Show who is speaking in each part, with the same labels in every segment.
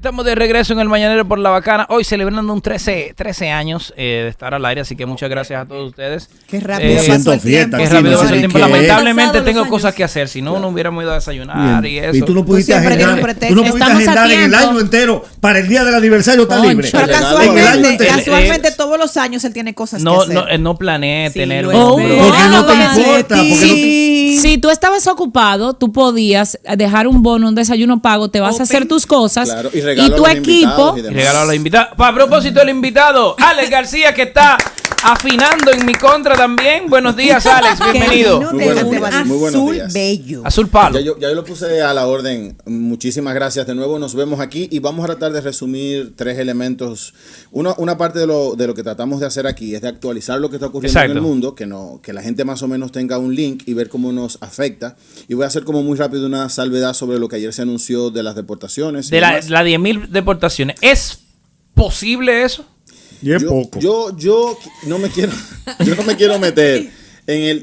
Speaker 1: Estamos de regreso en el Mañanero por La Bacana. Hoy celebrando un 13 años de estar al aire, así que muchas gracias a todos ustedes.
Speaker 2: Qué rápido pasó el tiempo.
Speaker 1: Qué rápido pasó el tiempo. Lamentablemente tengo cosas que hacer, si no, no hubiéramos ido a desayunar y eso.
Speaker 3: Y tú no pudiste agendar, en el año entero para el día del aniversario está libre.
Speaker 2: Pero casualmente todos los años él tiene cosas que hacer.
Speaker 1: No planeé tener
Speaker 3: porque no te importa.
Speaker 4: Si tú estabas ocupado, tú podías dejar un bono, un desayuno pago, te vas a hacer tus cosas.
Speaker 5: Claro,
Speaker 4: y tu equipo.
Speaker 1: Y regalo a los invitados. A propósito del invitado, Alex García, que está afinando en mi contra también. Buenos días, Alex. Bienvenido.
Speaker 5: Muy buenos días.
Speaker 2: Bello.
Speaker 1: Azul palo.
Speaker 5: Ya yo lo puse a la orden. Muchísimas gracias. De nuevo nos vemos aquí y vamos a tratar de resumir tres elementos. Una parte de lo que tratamos de hacer aquí es de actualizar lo que está ocurriendo en el mundo, que la gente más o menos tenga un link y ver cómo nos afecta. Y voy a hacer como muy rápido una salvedad sobre lo que ayer se anunció de las deportaciones.
Speaker 1: De las 10.000 deportaciones. ¿Es posible eso?
Speaker 3: Y es poco.
Speaker 5: Yo no me quiero meter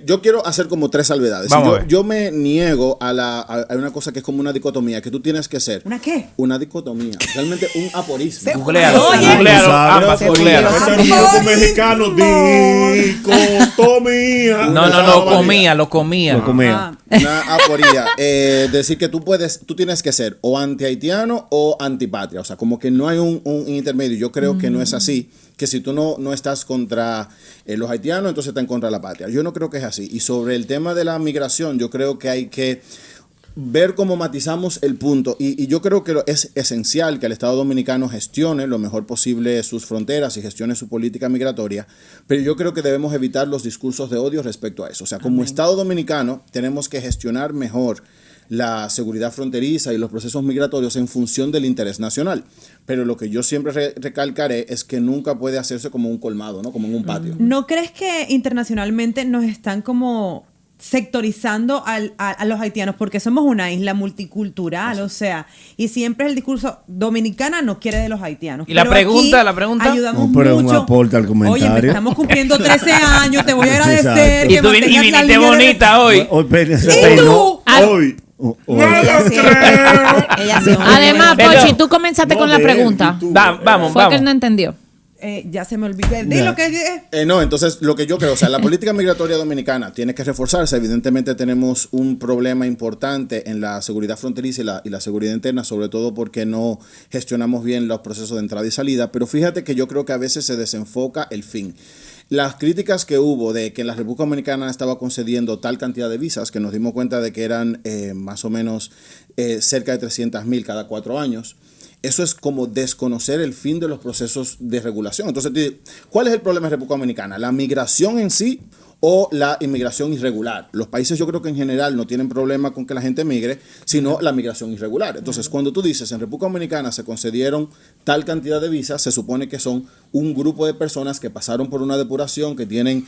Speaker 5: yo quiero hacer como tres salvedades. Yo me niego a una cosa que es como una dicotomía, que tú tienes que ser.
Speaker 2: ¿Una qué?
Speaker 5: Una dicotomía. Realmente un aporismo.
Speaker 1: Googlealo.
Speaker 3: Mexicano, dicotomía.
Speaker 1: No, lo comía.
Speaker 5: Una aporía. Decir que tú tienes que ser o anti-haitiano o antipatria. O sea, como que no hay un intermedio. Yo creo que no es así. Que si tú no estás contra los haitianos, entonces estás en contra de la patria. Yo no creo que es así. Y sobre el tema de la migración, yo creo que hay que ver cómo matizamos el punto. Y yo creo que es esencial que el Estado Dominicano gestione lo mejor posible sus fronteras y gestione su política migratoria. Pero yo creo que debemos evitar los discursos de odio respecto a eso. O sea, como Estado Dominicano tenemos que gestionar mejor la seguridad fronteriza y los procesos migratorios en función del interés nacional. Pero lo que yo siempre recalcaré es que nunca puede hacerse como un colmado, ¿no? Como en un patio.
Speaker 6: ¿No crees que internacionalmente nos están como sectorizando a los haitianos? Porque somos una isla multicultural, o sea, y siempre el discurso dominicana no quiere de los haitianos.
Speaker 1: Y la pregunta.
Speaker 6: Ayudamos
Speaker 3: pero
Speaker 6: mucho.
Speaker 3: un aporte al comentario.
Speaker 6: Oye, estamos cumpliendo 13 años, te voy a agradecer.
Speaker 1: Y tú viniste bonita hoy.
Speaker 6: ¿Y tú?
Speaker 3: Hoy.
Speaker 4: Además, Pochi, tú comenzaste con la pregunta.
Speaker 1: Vamos.
Speaker 4: Fue que él no entendió.
Speaker 6: Ya se me olvidó. Di lo que
Speaker 5: no, entonces lo que yo creo, o sea, la política migratoria dominicana tiene que reforzarse. Evidentemente tenemos un problema importante en la seguridad fronteriza y la seguridad interna, sobre todo porque no gestionamos bien los procesos de entrada y salida. Pero fíjate que yo creo que a veces se desenfoca el fin. Las críticas que hubo de que la República Dominicana estaba concediendo tal cantidad de visas, que nos dimos cuenta de que eran más o menos cerca de 300.000 cada 4 años, eso es como desconocer el fin de los procesos de regulación. Entonces, ¿cuál es el problema de la República Dominicana? ¿La migración en sí o la inmigración irregular? Los países yo creo que en general no tienen problema con que la gente migre, sino la migración irregular. Entonces, cuando tú dices en República Dominicana se concedieron tal cantidad de visas, se supone que son un grupo de personas que pasaron por una depuración, que tienen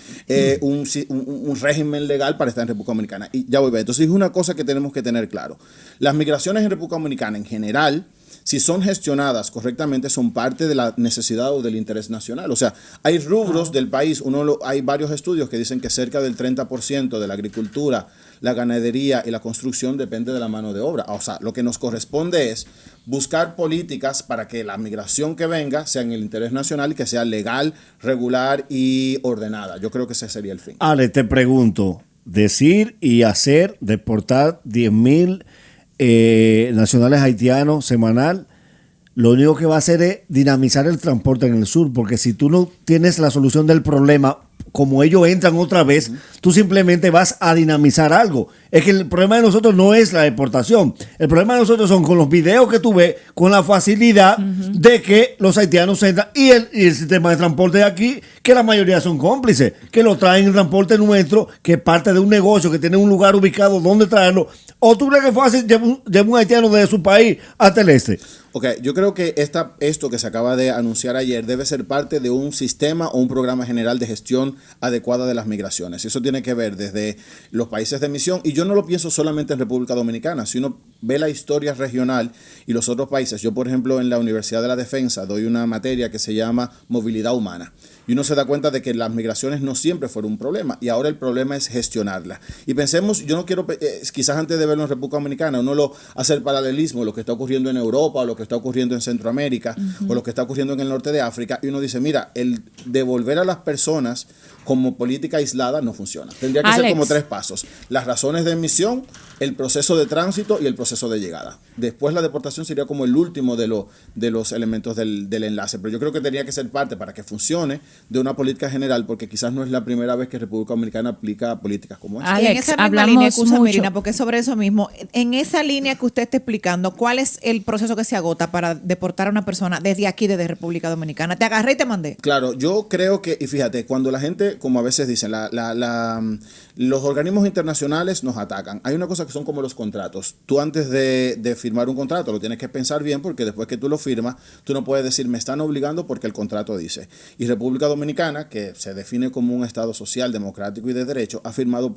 Speaker 5: un régimen legal para estar en República Dominicana. Y ya voy a ver. Entonces, es una cosa que tenemos que tener claro. Las migraciones en República Dominicana en general, si son gestionadas correctamente, son parte de la necesidad o del interés nacional. O sea, hay rubros del país, hay varios estudios que dicen que cerca del 30% de la agricultura, la ganadería y la construcción depende de la mano de obra. O sea, lo que nos corresponde es buscar políticas para que la migración que venga sea en el interés nacional y que sea legal, regular y ordenada. Yo creo que ese sería el fin.
Speaker 3: Ale, te pregunto, decir y hacer, deportar 10.000 nacionales haitianos semanal, lo único que va a hacer es dinamizar el transporte en el sur, porque si tú no tienes la solución del problema, como ellos entran otra vez, tú simplemente vas a dinamizar algo. Es que el problema de nosotros no es la deportación. El problema de nosotros son con los videos que tú ves, con la facilidad de que los haitianos entran y el sistema de transporte de aquí, que la mayoría son cómplices, que lo traen en transporte nuestro, que es parte de un negocio, que tiene un lugar ubicado donde traerlo. ¿O tú crees que es fácil llevar un haitiano desde su país hasta el este?
Speaker 5: Ok, yo creo que esto que se acaba de anunciar ayer debe ser parte de un sistema o un programa general de gestión adecuada de las migraciones. Eso tiene que ver desde los países de emisión, y yo no lo pienso solamente en República Dominicana. Si uno ve la historia regional y los otros países, yo por ejemplo en la Universidad de la Defensa doy una materia que se llama movilidad humana. Y uno se da cuenta de que las migraciones no siempre fueron un problema, y ahora el problema es gestionarlas. Y pensemos, yo no quiero, quizás antes de verlo en República Dominicana, uno lo hace el paralelismo, lo que está ocurriendo en Europa o lo que que está ocurriendo en Centroamérica o lo que está ocurriendo en el norte de África, y uno dice, mira, el devolver a las personas como política aislada no funciona. Tendría que ser como 3 pasos: las razones de emisión, el proceso de tránsito y el proceso de llegada. Después la deportación sería como el último de los elementos del enlace, pero yo creo que tendría que ser parte para que funcione de una política general, porque quizás no es la primera vez que República Dominicana aplica políticas como esta.
Speaker 2: Alex, en esa misma línea, excusa, Mirina, porque sobre eso mismo, en esa línea que usted está explicando, ¿cuál es el proceso que se agota para deportar a una persona desde aquí, desde República Dominicana? Te agarré y te mandé.
Speaker 5: Claro, yo creo que, y fíjate, cuando la gente, como a veces dicen, los organismos internacionales nos atacan. Hay una cosa que son como los contratos. Tú antes de firmar un contrato lo tienes que pensar bien, porque después que tú lo firmas, tú no puedes decir, me están obligando porque el contrato dice. Y República Dominicana, que se define como un Estado social, democrático y de derecho, ha firmado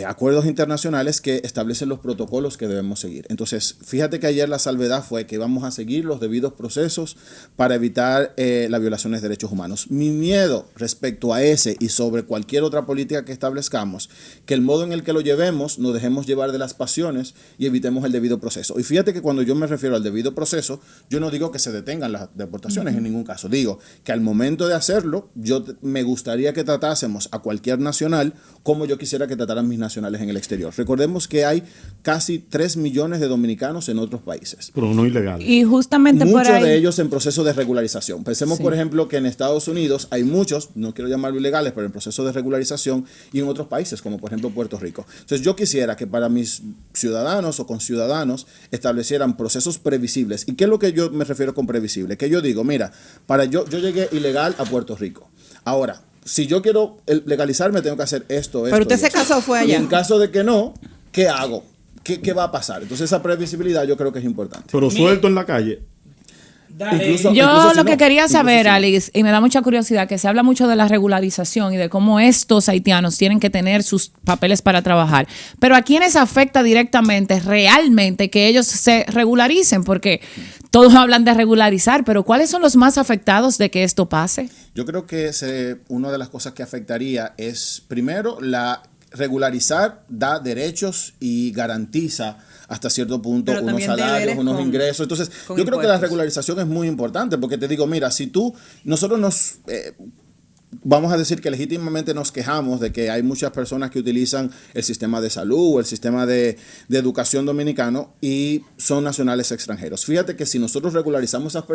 Speaker 5: acuerdos internacionales que establecen los protocolos que debemos seguir. Entonces, fíjate que ayer la salvedad fue que vamos a seguir los debidos procesos para evitar las violaciones de derechos humanos. Mi miedo respecto a ese y sobre cualquier otra política que establezcamos, que el modo en el que lo llevemos nos dejemos llevar de las pasiones y evitemos el debido proceso. Y fíjate que cuando yo me refiero al debido proceso, yo no digo que se detengan las deportaciones en ningún caso. Digo que al momento de hacerlo, me gustaría que tratásemos a cualquier nacional como yo quisiera que trataran mis nacionales en el exterior. Recordemos que hay casi 3 millones de dominicanos en otros países.
Speaker 7: Pero no ilegales.
Speaker 4: Y justamente
Speaker 5: muchos
Speaker 4: por ahí,
Speaker 5: de ellos en proceso de regularización. Pensemos, por ejemplo, que en Estados Unidos hay muchos, no quiero llamarlo ilegales, pero en proceso de regularización, y en otros países, como por ejemplo Puerto Rico. Entonces yo quisiera que para mis ciudadanos o conciudadanos establecieran procesos previsibles. ¿Y qué es lo que yo me refiero con previsible? Que yo digo, mira, yo llegué ilegal a Puerto Rico. Ahora, si yo quiero legalizarme, tengo que hacer esto.
Speaker 2: Pero usted se casó, fue allá.
Speaker 5: Y en caso de que no, ¿qué hago? ¿Qué va a pasar? Entonces esa previsibilidad yo creo que es importante.
Speaker 7: Pero suelto en la calle.
Speaker 4: Yo lo que quería saber, Alex, y me da mucha curiosidad, que se habla mucho de la regularización y de cómo estos haitianos tienen que tener sus papeles para trabajar. Pero ¿a quiénes afecta directamente, realmente, que ellos se regularicen? Porque todos hablan de regularizar, pero ¿cuáles son los más afectados de que esto pase?
Speaker 5: Yo creo que una de las cosas que afectaría es, primero, regularizar da derechos y garantiza hasta cierto punto unos salarios, unos ingresos. Entonces, yo creo que la regularización es muy importante, porque te digo, mira, si nosotros vamos a decir que legítimamente nos quejamos de que hay muchas personas que utilizan el sistema de salud o el sistema de educación dominicano y son nacionales extranjeros. Fíjate que si nosotros regularizamos a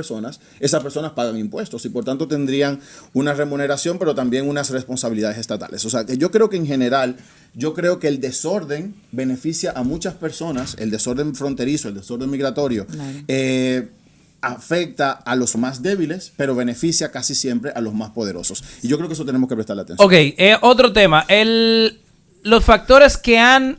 Speaker 5: esas personas pagan impuestos y por tanto tendrían una remuneración, pero también unas responsabilidades estatales. O sea, que yo creo que en general, yo creo que el desorden beneficia a muchas personas, el desorden fronterizo, el desorden migratorio, claro. Afecta a los más débiles, pero beneficia casi siempre a los más poderosos. Y yo creo que eso tenemos que prestarle atención.
Speaker 1: Ok, otro tema. Los factores que han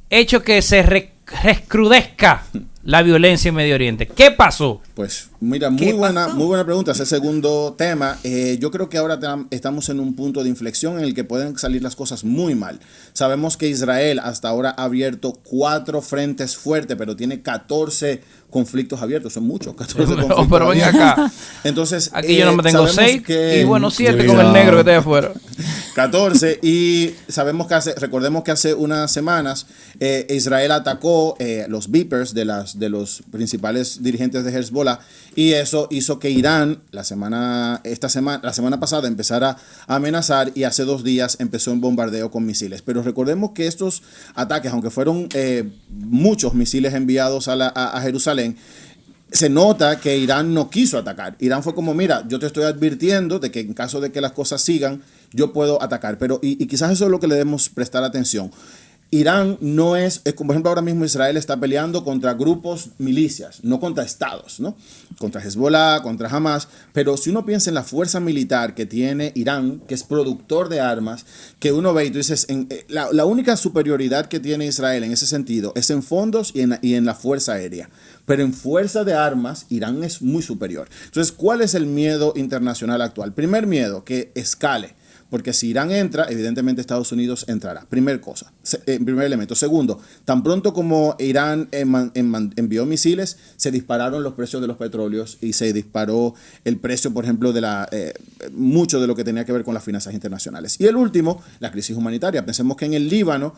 Speaker 1: hecho que se recrudezca la violencia en Medio Oriente. ¿Qué pasó?
Speaker 5: Pues mira, muy buena pregunta. Ese segundo tema, yo creo que ahora estamos en un punto de inflexión en el que pueden salir las cosas muy mal. Sabemos que Israel hasta ahora ha abierto 4 frentes fuertes, pero tiene 14 conflictos abiertos. Son muchos, 14 conflictos.
Speaker 1: Pero ven acá.
Speaker 5: Entonces,
Speaker 1: aquí yo no me tengo 6 y bueno, 7 con el negro que está afuera.
Speaker 5: 14 y sabemos que recordemos que hace unas semanas Israel atacó los beepers de los principales dirigentes de Hezbollah, y eso hizo que Irán la semana pasada empezara a amenazar, y hace 2 días empezó un bombardeo con misiles. Pero recordemos que estos ataques, aunque fueron muchos misiles enviados a Jerusalén, se nota que Irán no quiso atacar. Irán fue como, mira, yo te estoy advirtiendo de que en caso de que las cosas sigan, yo puedo atacar. Pero y quizás eso es lo que le debemos prestar atención. Irán no es, como por ejemplo ahora mismo Israel está peleando contra grupos milicias, no contra estados, ¿no? Contra Hezbollah, contra Hamas, pero si uno piensa en la fuerza militar que tiene Irán, que es productor de armas, que uno ve y tú dices, la única superioridad que tiene Israel en ese sentido es en fondos y en la fuerza aérea. Pero en fuerza de armas, Irán es muy superior. Entonces, ¿cuál es el miedo internacional actual? Primer miedo, que escale. Porque si Irán entra, evidentemente Estados Unidos entrará. Primer cosa. Primer elemento. Segundo, tan pronto como Irán envió misiles, se dispararon los precios de los petróleos y se disparó el precio, por ejemplo, de mucho de lo que tenía que ver con las finanzas internacionales. Y el último, la crisis humanitaria. Pensemos que en el Líbano,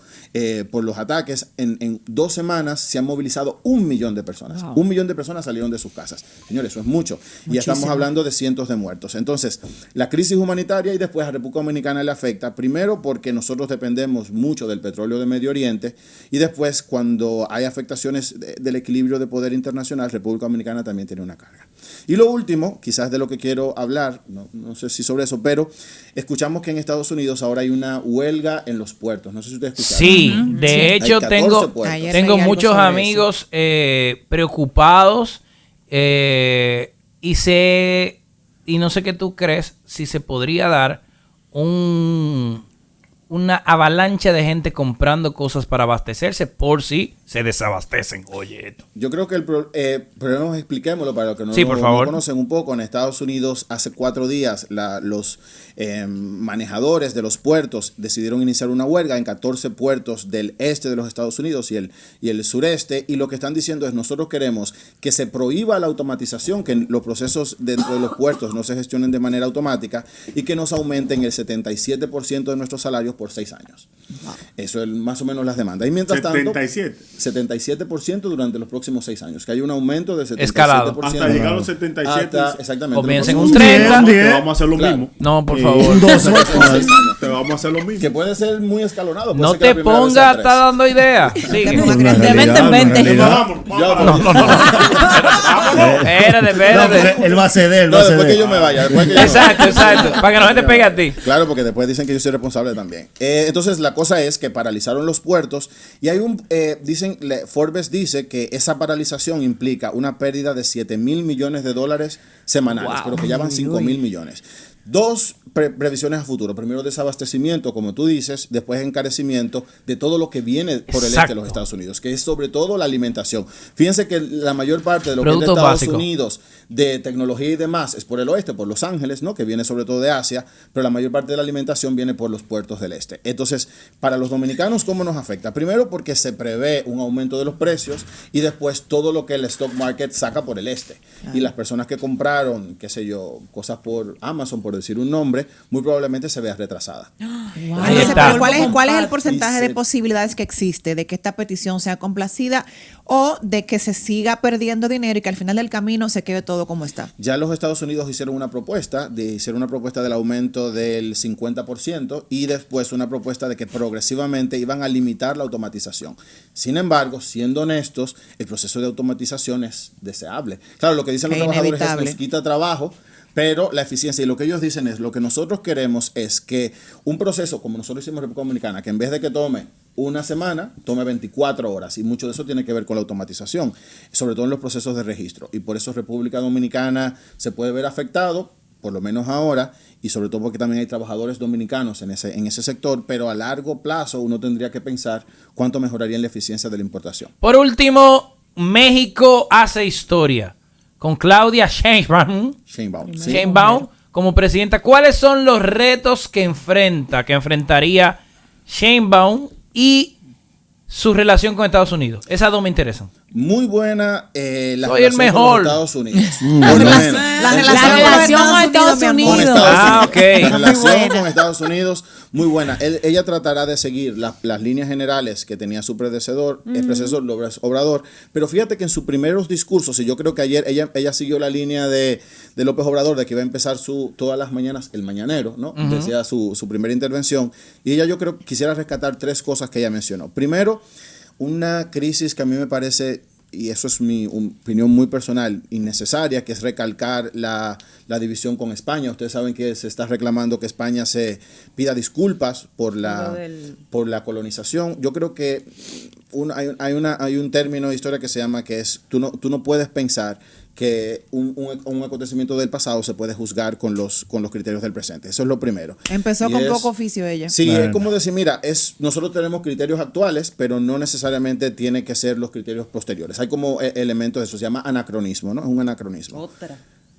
Speaker 5: por los ataques, en 2 semanas se han movilizado 1 millón de personas. Wow. 1 millón de personas salieron de sus casas. Señores, eso es mucho. Muchísimo. Y ya estamos hablando de cientos de muertos. Entonces, la crisis humanitaria y después a República Dominicana le afecta, primero porque nosotros dependemos mucho del petróleo de Medio Oriente, y después cuando hay afectaciones del equilibrio de poder internacional, República Dominicana también tiene una carga. Y lo último, quizás de lo que quiero hablar, no sé si sobre eso, pero escuchamos que en Estados Unidos ahora hay una huelga en los puertos. No sé si ustedes escucharon.
Speaker 1: Sí, de hecho tengo muchos amigos preocupados y no sé qué tú crees si se podría dar una avalancha de gente comprando cosas para abastecerse por si se desabastecen. Oye, esto.
Speaker 5: Yo creo que pero expliquémoslo para los que no conocen un poco. En Estados Unidos hace 4 días los manejadores de los puertos decidieron iniciar una huelga en 14 puertos del este de los Estados Unidos y el sureste, y lo que están diciendo es: nosotros queremos que se prohíba la automatización, que los procesos dentro de los puertos no se gestionen de manera automática y que nos aumenten el 77% de nuestros salarios por 6 años. Wow. Eso es más o menos las demandas. Y mientras tanto, 77% durante los próximos 6 años, que hay un aumento de 77%.
Speaker 1: Escalado.
Speaker 7: Hasta llegar a los 77.
Speaker 1: Exactamente. Comienza en un 30.
Speaker 7: Te vamos a hacer lo mismo.
Speaker 1: No, por favor.
Speaker 7: Te vamos a hacer lo mismo.
Speaker 5: Que puede ser muy escalonado.
Speaker 1: No te pongas, está dando ideas.
Speaker 4: De mente en mente.
Speaker 3: Espérate. Él va a ceder.
Speaker 5: Después que yo me vaya.
Speaker 1: Exacto. Para que no te pegue a ti.
Speaker 5: Claro, porque después dicen que yo soy responsable también. Entonces, la cosa es que paralizaron los puertos y hay Forbes dice que esa paralización implica una pérdida de $7,000 millones semanales, wow, pero que ya van 5,000 millones. 2 previsiones a futuro. Primero, desabastecimiento, como tú dices, después encarecimiento de todo lo que viene por el este de los Estados Unidos, que es sobre todo la alimentación. Fíjense que la mayor parte de lo que es de Estados Unidos, de tecnología y demás, es por el oeste, por Los Ángeles, ¿no? Que viene sobre todo de Asia, pero la mayor parte de la alimentación viene por los puertos del este. Entonces, para los dominicanos, ¿cómo nos afecta? Primero, porque se prevé un aumento de los precios, y después todo lo que el stock market saca por el este. Y las personas que compraron, qué sé yo, cosas por Amazon, por decir un nombre, muy probablemente se vea retrasada.
Speaker 2: Wow. ¿Cuál es el porcentaje de posibilidades que existe de que esta petición sea complacida o de que se siga perdiendo dinero y que al final del camino se quede todo como está?
Speaker 5: Ya los Estados Unidos hicieron una propuesta del aumento del 50% y después una propuesta de que progresivamente iban a limitar la automatización. Sin embargo, siendo honestos, el proceso de automatización es deseable. Claro, lo que dicen los trabajadores es que nos quita trabajo, pero la eficiencia, y lo que ellos dicen es, lo que nosotros queremos es que un proceso, como nosotros hicimos en República Dominicana, que en vez de que tome una semana, tome 24 horas, y mucho de eso tiene que ver con la automatización, sobre todo en los procesos de registro, y por eso República Dominicana se puede ver afectado, por lo menos ahora, y sobre todo porque también hay trabajadores dominicanos en ese sector, pero a largo plazo uno tendría que pensar cuánto mejoraría la eficiencia de la importación.
Speaker 1: Por último, México hace historia con Claudia Sheinbaum como presidenta. ¿Cuáles son los retos que enfrentaría Sheinbaum y su relación con Estados Unidos? Esas dos me interesan.
Speaker 5: Muy buena la
Speaker 1: Soy el mejor.
Speaker 5: Con Estados Unidos.
Speaker 4: La relación con Estados Unidos.
Speaker 5: La relación con Estados Unidos, muy buena. Ella tratará de seguir las líneas generales que tenía su predecesor, López Obrador. Pero fíjate que en sus primeros discursos, y yo creo que ayer ella siguió la línea de López Obrador, de que iba a empezar todas las mañanas el mañanero, ¿no? Decía su primera intervención. Y ella, yo creo que quisiera rescatar 3 cosas que ella mencionó. Primero, una crisis que a mí me parece, y eso es mi opinión muy personal, innecesaria, que es recalcar la división con España. Ustedes saben que se está reclamando que España se pida disculpas por la colonización. Yo creo que hay un término de historia que se llama que es, tú no puedes pensar que un acontecimiento del pasado se puede juzgar con los criterios del presente. Eso es lo primero.
Speaker 2: Empezó con poco oficio ella.
Speaker 5: Sí, es como decir, mira, nosotros tenemos criterios actuales, pero no necesariamente tiene que ser los criterios posteriores. Hay como elementos de eso, se llama anacronismo, ¿no? Es un anacronismo.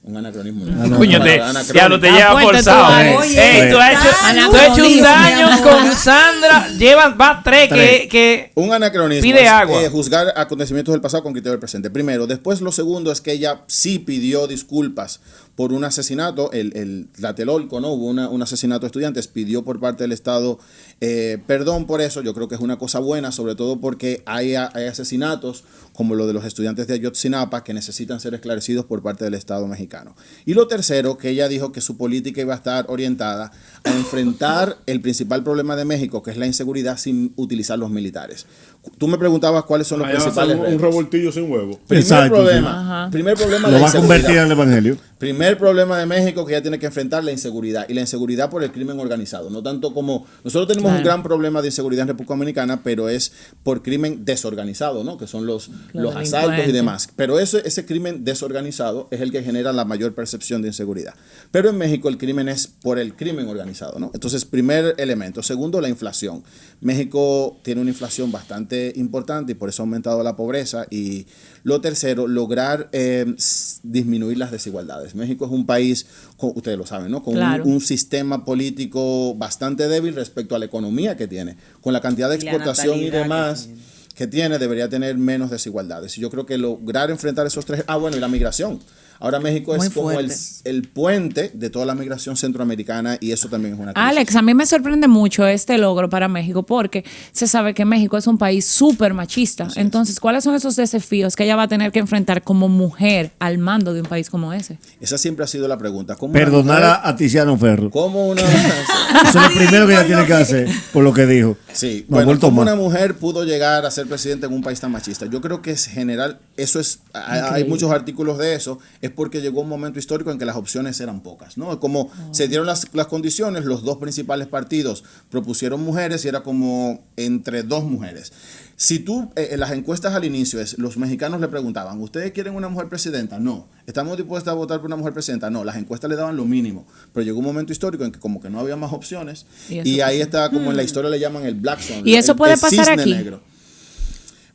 Speaker 5: Un anacronismo.
Speaker 1: Coño, ya lo te lleva forzado. Tú has hecho un daño con Sandra. Va 3 que
Speaker 5: un anacronismo
Speaker 1: pide agua.
Speaker 5: Juzgar acontecimientos del pasado con criterio del presente. Primero. Después, lo segundo es que ella sí pidió disculpas por un asesinato, el Tlatelolco, ¿no? Hubo un asesinato de estudiantes, pidió por parte del Estado perdón por eso. Yo creo que es una cosa buena, sobre todo porque hay asesinatos como lo de los estudiantes de Ayotzinapa que necesitan ser esclarecidos por parte del Estado mexicano. Y lo tercero, que ella dijo que su política iba a estar orientada a enfrentar el principal problema de México, que es la inseguridad, sin utilizar los militares. Tú me preguntabas cuáles son los principales retos.
Speaker 7: Un revoltillo sin huevo.
Speaker 5: Primer problema
Speaker 3: lo va a convertir en el evangelio.
Speaker 5: Primer problema de México que ya tiene que enfrentar, la inseguridad. Y la inseguridad por el crimen organizado. No tanto como... Nosotros tenemos un gran problema de inseguridad en República Dominicana, pero es por crimen desorganizado, ¿no? Que son los asaltos y demás. Pero ese crimen desorganizado es el que genera la mayor percepción de inseguridad. Pero en México el crimen es por el crimen organizado, ¿no? Entonces, primer elemento. Segundo, la inflación. México tiene una inflación bastante importante y por eso ha aumentado la pobreza. Y lo tercero, lograr disminuir las desigualdades. México es un país, ustedes lo saben, ¿no? Con un sistema político bastante débil respecto a la economía que tiene. Con la cantidad de exportación y demás que tiene, debería tener menos desigualdades. Y yo creo que lograr enfrentar esos tres... bueno, y la migración. Ahora México es como el puente de toda la migración centroamericana y eso también es una crisis.
Speaker 4: Alex, a mí me sorprende mucho este logro para México porque se sabe que México es un país súper machista. Entonces, ¿cuáles son esos desafíos que ella va a tener que enfrentar como mujer al mando de un país como ese?
Speaker 5: Esa siempre ha sido la pregunta.
Speaker 3: Perdonar a Tiziano Ferro.
Speaker 5: ¿Cómo una...
Speaker 3: Eso es lo primero que ella tiene que hacer, por lo que dijo.
Speaker 5: Sí, bueno, ¿cómo una mujer pudo llegar a ser presidente en un país tan machista? Yo creo que es general, eso es, hay muchos artículos de eso, es porque llegó un momento histórico en que las opciones eran pocas, ¿no? Como se dieron las condiciones, los dos principales partidos propusieron mujeres y era como entre dos mujeres. Si tú, en las encuestas al inicio, los mexicanos le preguntaban, ¿ustedes quieren una mujer presidenta? No. ¿Estamos dispuestos a votar por una mujer presidenta? No. Las encuestas le daban lo mínimo. Pero llegó un momento histórico en que como que no había más opciones y ahí está, como en la historia le llaman el Black Swan.
Speaker 4: ¿Y eso puede pasar aquí?
Speaker 5: Negro.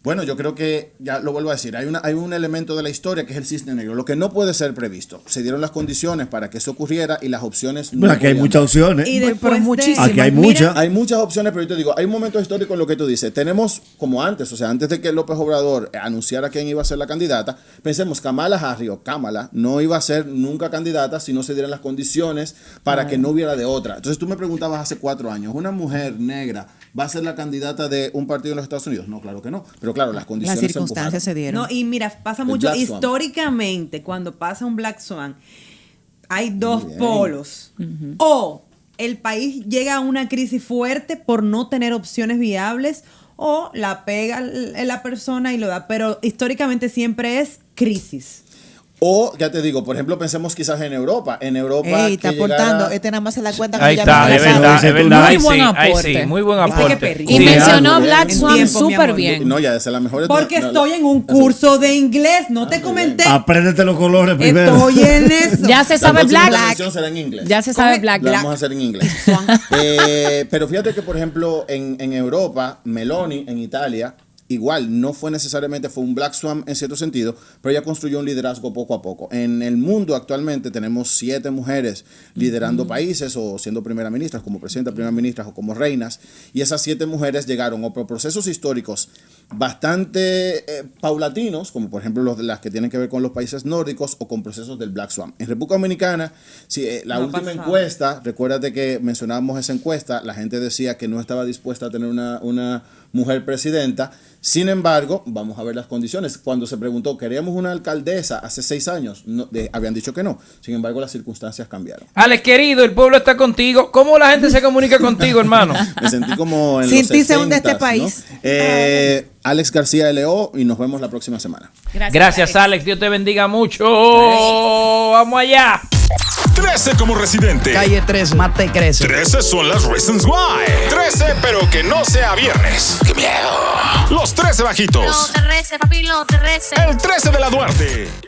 Speaker 5: Bueno, yo creo que, ya lo vuelvo a decir, hay un elemento de la historia que es el cisne negro, lo que no puede ser previsto. Se dieron las condiciones para que eso ocurriera y las opciones no.
Speaker 3: Bueno, aquí hay muchas opciones.
Speaker 2: Pero muchísimas.
Speaker 3: Aquí hay muchas.
Speaker 5: Hay muchas opciones, pero yo te digo, hay un momento histórico en lo que tú dices. Tenemos, como antes, o sea, antes de que López Obrador anunciara quién iba a ser la candidata, pensemos, Kamala Harris o Kamala no iba a ser nunca candidata si no se dieran las condiciones para que no hubiera de otra. Entonces tú me preguntabas hace 4 años, ¿una mujer negra va a ser la candidata de un partido en los Estados Unidos? No, claro que no. Pero claro, las condiciones
Speaker 2: las circunstancias se dieron.
Speaker 6: No, y mira, pasa mucho históricamente, cuando pasa un Black Swan, hay dos polos. O el país llega a una crisis fuerte por no tener opciones viables, o la pega la persona y lo da. Pero históricamente siempre es crisis.
Speaker 5: O, ya te digo, por ejemplo, pensemos quizás en Europa. En Europa.
Speaker 2: Está aportando. Nada más se da cuenta que
Speaker 1: ahí está, es verdad.
Speaker 4: Muy buen aporte.
Speaker 1: Sí, muy buen aporte.
Speaker 4: Y mencionó Black Swan súper bien.
Speaker 5: No, ya es la mejor.
Speaker 6: Porque estoy en un curso de inglés. No te comenté.
Speaker 3: Apréndete los colores primero.
Speaker 6: Estoy en eso.
Speaker 4: Ya se sabe Black.
Speaker 5: Será en inglés.
Speaker 4: Ya se sabe Black.
Speaker 5: La vamos a hacer en inglés. Pero fíjate que, por ejemplo, en Europa, Meloni, en Italia, igual, no fue necesariamente, fue un Black Swan en cierto sentido, pero ella construyó un liderazgo poco a poco. En el mundo actualmente tenemos 7 mujeres liderando países o siendo primeras ministras, como presidenta, primeras ministras o como reinas, y esas 7 mujeres llegaron o por procesos históricos bastante paulatinos, como por ejemplo las que tienen que ver con los países nórdicos o con procesos del Black Swan. En República Dominicana, la última encuesta, recuérdate que mencionábamos esa encuesta, la gente decía que no estaba dispuesta a tener una mujer presidenta. Sin embargo, vamos a ver las condiciones. Cuando se preguntó, ¿queríamos una alcaldesa hace 6 años? Habían dicho que no. Sin embargo, las circunstancias cambiaron.
Speaker 1: Alex, querido, el pueblo está contigo. ¿Cómo la gente se comunica contigo, hermano?
Speaker 5: Me sentí como en
Speaker 2: Sin
Speaker 5: los
Speaker 2: ti se
Speaker 5: 60s,
Speaker 2: hunde este
Speaker 5: ¿no?
Speaker 2: país.
Speaker 5: Alex García LO y nos vemos la próxima semana.
Speaker 1: Gracias, Alex. Dios te bendiga mucho. Vamos allá.
Speaker 8: 13 como residente.
Speaker 9: Calle 3, mata y crece.
Speaker 8: 13 son las reasons why. 13, pero que no sea viernes. ¡Qué miedo! Los 13 bajitos.
Speaker 10: Los 13, papi, los 13.
Speaker 8: El 13 de la Duarte.